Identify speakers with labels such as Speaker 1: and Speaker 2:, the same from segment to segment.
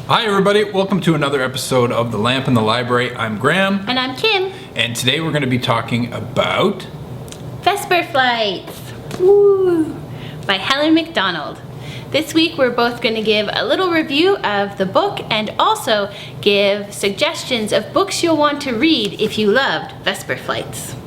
Speaker 1: Hi everybody, welcome to another episode of The Lamp in the Library. I'm Graham.
Speaker 2: And I'm Kim.
Speaker 1: And today we're going to be talking about
Speaker 2: Vesper Flights, woo, by Helen Macdonald. This week we're both going to give a little review of the book and also give suggestions of books you'll want to read if you loved Vesper Flights.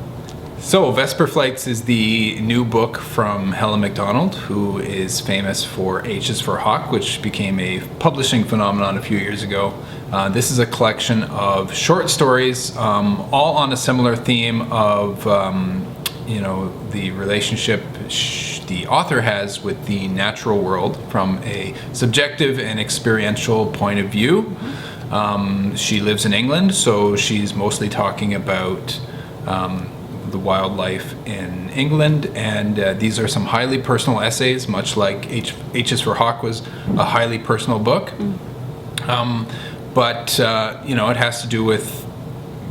Speaker 1: So, Vesper Flights is the new book from Helen Macdonald, who is famous for H is for Hawk, which became a publishing phenomenon a few years ago. This is a collection of short stories, all on a similar theme of, the relationship the author has with the natural world from a subjective and experiential point of view. She lives in England, so she's mostly talking about the wildlife in England, and these are some highly personal essays, much like H is for Hawk was a highly personal book. But it has to do with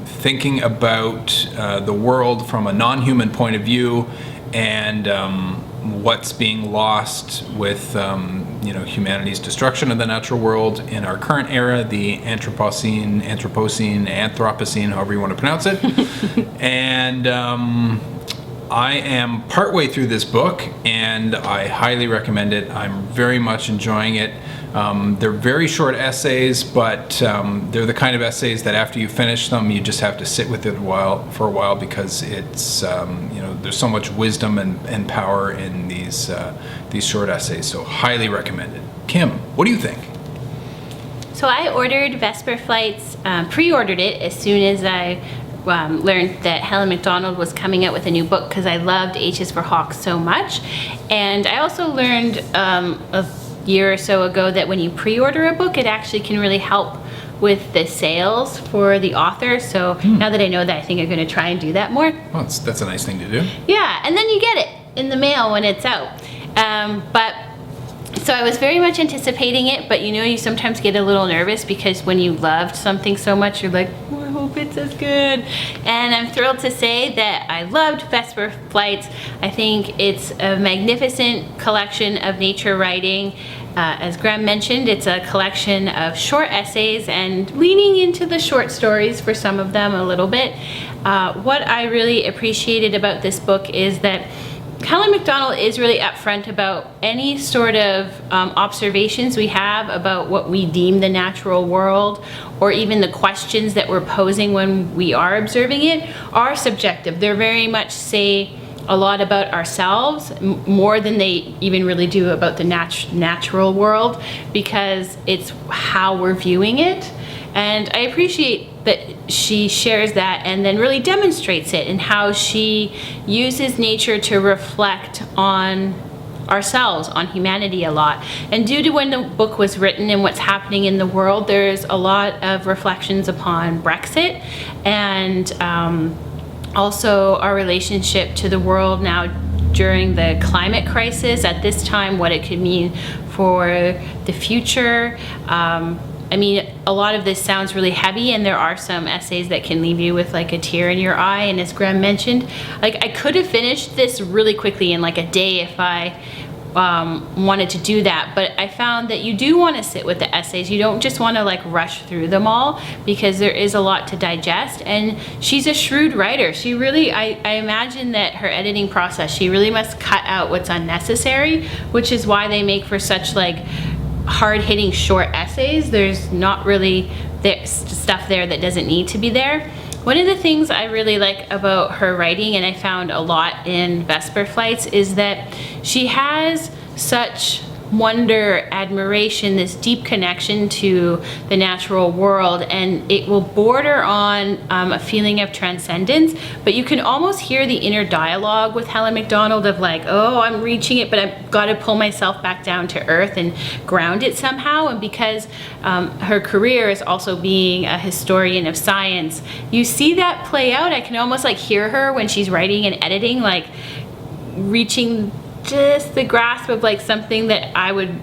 Speaker 1: thinking about the world from a non-human point of view and what's being lost with humanity's destruction of the natural world in our current era, the Anthropocene, however you want to pronounce it. And I am partway through this book and I highly recommend it. I'm very much enjoying it. They're very short essays, but they're the kind of essays that after you finish them, you just have to sit with it for a while because it's there's so much wisdom and power in these short essays. So highly recommended. Kim, what do you think?
Speaker 2: So I ordered Vesper Flights, pre-ordered it as soon as I learned that Helen Macdonald was coming out with a new book because I loved H is for Hawk so much. And I also learned a year or so ago that when you pre-order a book, it actually can really help with the sales for the author. So now that I know that, I think I'm going to try and do that more.
Speaker 1: Well, that's a nice thing to do.
Speaker 2: Yeah, and then you get it in the mail when it's out. So I was very much anticipating it, but you sometimes get a little nervous because when you loved something so much, you're like, oh, I hope it's as good. And I'm thrilled to say that I loved Vesper Flights. I think it's a magnificent collection of nature writing. As Graham mentioned, it's a collection of short essays and leaning into the short stories for some of them a little bit. What I really appreciated about this book is that Helen Macdonald is really upfront about any sort of observations we have about what we deem the natural world, or even the questions that we're posing when we are observing it are subjective. They're very much say a lot about ourselves, more than they even really do about the natural world, because it's how we're viewing it. And I appreciate that she shares that and then really demonstrates it in how she uses nature to reflect on ourselves, on humanity a lot. And due to when the book was written and what's happening in the world, there's a lot of reflections upon Brexit and also our relationship to the world now during the climate crisis at this time, what it could mean for the future. A lot of this sounds really heavy, and there are some essays that can leave you with like a tear in your eye. And as Graham mentioned, I could have finished this really quickly in like a day if I wanted to do that, but I found that you do want to sit with the essays. You don't just want to like rush through them all because there is a lot to digest. And she's a shrewd writer. She really, I imagine that her editing process, she really must cut out what's unnecessary, which is why they make for such like hard-hitting short essays. There's not really stuff there that doesn't need to be there. One of the things I really like about her writing, and I found a lot in Vesper Flights, is that she has such wonder, admiration, this deep connection to the natural world, and it will border on a feeling of transcendence, but you can almost hear the inner dialogue with Helen Macdonald of like, oh, I'm reaching it, but I've got to pull myself back down to earth and ground it somehow. And because her career is also being a historian of science, you see that play out. I can almost like hear her when she's writing and editing, like reaching just the grasp of like something that I would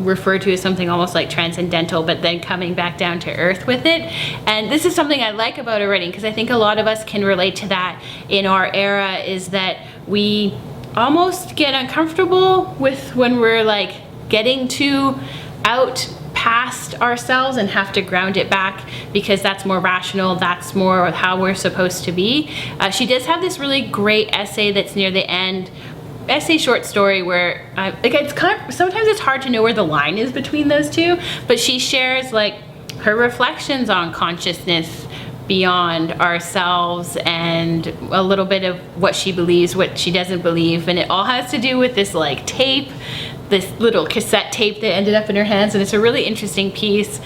Speaker 2: refer to as something almost like transcendental, but then coming back down to earth with it. And this is something I like about her writing, because I think a lot of us can relate to that in our era, is that we almost get uncomfortable with when we're like getting too out past ourselves and have to ground it back because that's more rational, that's more how we're supposed to be. She does have this really great essay that's near the end, essay short story where like it's kind of, sometimes it's hard to know where the line is between those two, but she shares like her reflections on consciousness beyond ourselves and a little bit of what she believes, what she doesn't believe, and it all has to do with this like tape, this little cassette tape that ended up in her hands, and it's a really interesting piece.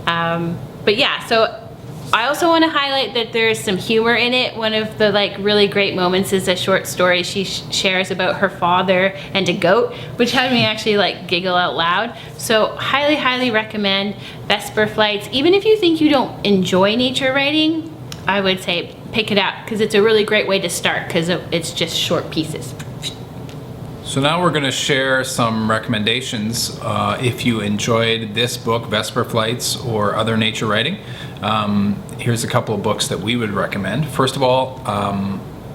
Speaker 2: But yeah, so I also want to highlight that there's some humor in it. One of the like really great moments is a short story she shares about her father and a goat, which had me actually like giggle out loud. So highly recommend Vesper Flights. Even if you think you don't enjoy nature writing, I would say pick it up because it's a really great way to start because it's just short pieces.
Speaker 1: So now we're going to share some recommendations if you enjoyed this book, Vesper Flights, or other nature writing. Here's a couple of books that we would recommend. First of all,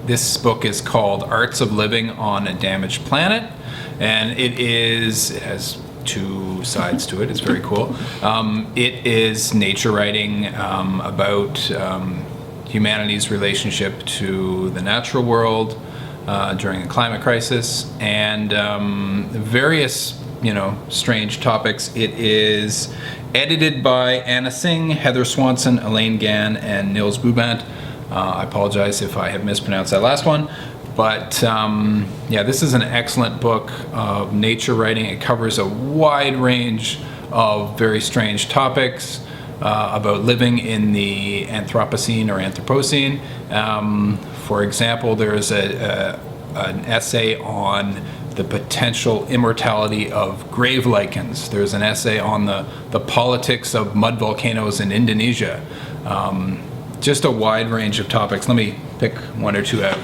Speaker 1: this book is called Arts of Living on a Damaged Planet, and it has two sides to it. It's very cool. It is nature writing about humanity's relationship to the natural world during the climate crisis, and various, strange topics. It is edited by Anna Tsing, Heather Swanson, Elaine Gann, and Nils Bubant. I apologize if I have mispronounced that last one. But yeah, this is an excellent book of nature writing. It covers a wide range of very strange topics about living in the Anthropocene or Anthropocene. For example, there's an essay on the potential immortality of grave lichens. There's an essay on the politics of mud volcanoes in Indonesia. Just a wide range of topics. Let me pick one or two out.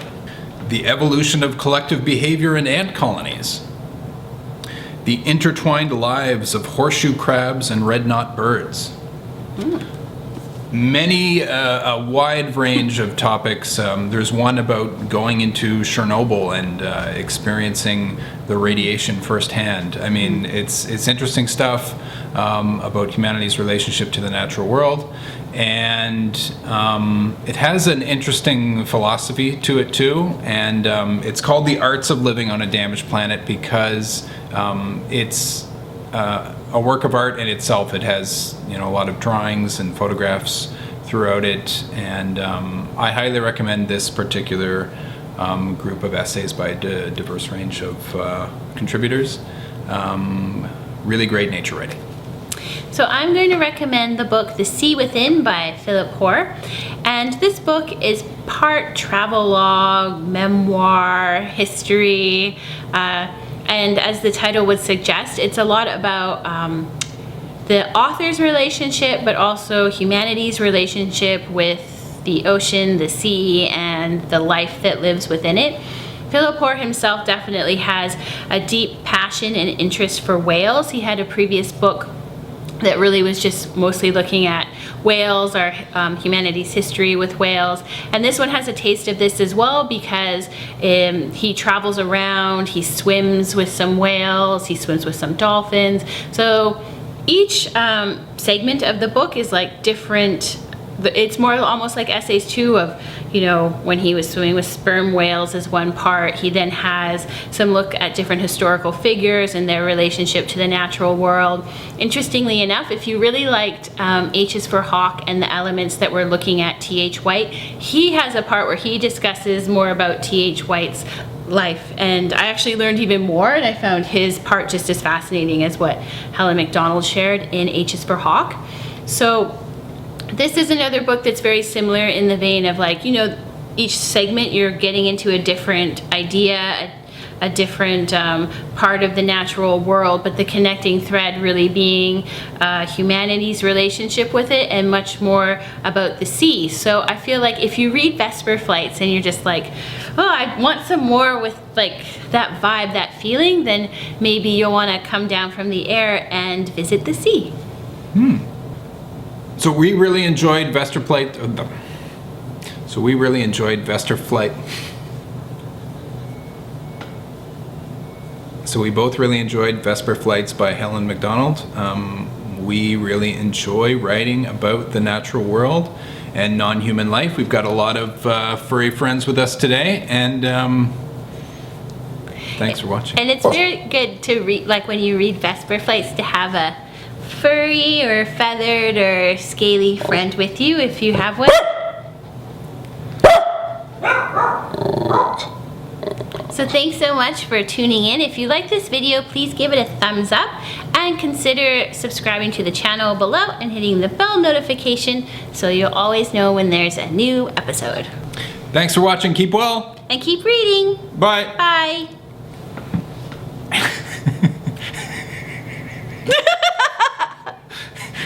Speaker 1: The evolution of collective behavior in ant colonies. The intertwined lives of horseshoe crabs and red-knot birds. Many, a wide range of topics. There's one about going into Chernobyl and experiencing the radiation firsthand. I mean, it's interesting stuff about humanity's relationship to the natural world, and it has an interesting philosophy to it too. And it's called The Arts of Living on a Damaged Planet because it's a work of art in itself. It has a lot of drawings and photographs throughout it, and I highly recommend this particular group of essays by a diverse range of contributors. Really great nature writing.
Speaker 2: So I'm going to recommend the book The Sea Within by Philip Hoare, and this book is part travelogue, memoir, history, and as the title would suggest, it's a lot about the author's relationship, but also humanity's relationship with the ocean, the sea, and the life that lives within it. Philip Hoare himself definitely has a deep passion and interest for whales. He had a previous book that really was just mostly looking at whales, our humanity's history with whales. And this one has a taste of this as well because he travels around, he swims with some whales, he swims with some dolphins. So each segment of the book is like different. It's more almost like essays too of, when he was swimming with sperm whales is one part. He then has some look at different historical figures and their relationship to the natural world. Interestingly enough, if you really liked H is for Hawk and the elements that we're looking at T.H. White, he has a part where he discusses more about T.H. White's life, and I actually learned even more, and I found his part just as fascinating as what Helen Macdonald shared in H is for Hawk. So this is another book that's very similar in the vein of each segment you're getting into a different idea, a different part of the natural world, but the connecting thread really being humanity's relationship with it and much more about the sea. So I feel like if you read Vesper Flights and you're just like, oh, I want some more with that vibe, that feeling, then maybe you'll want to come down from the air and visit the sea.
Speaker 1: So we really enjoyed Vesper Flight. So we really enjoyed Vesper Flight. So we both really enjoyed Vesper Flights by Helen Macdonald. we really enjoy writing about the natural world and non-human life. We've got a lot of furry friends with us today, and thanks for watching.
Speaker 2: And it's very good to read, like when you read Vesper Flights, to have a furry or feathered or scaly friend with you if you have one. So thanks so much for tuning in. If you like this video, please give it a thumbs up and consider subscribing to the channel below and hitting the bell notification so you'll always know when there's a new episode.
Speaker 1: Thanks for watching. Keep well.
Speaker 2: And keep reading.
Speaker 1: Bye.
Speaker 2: Bye.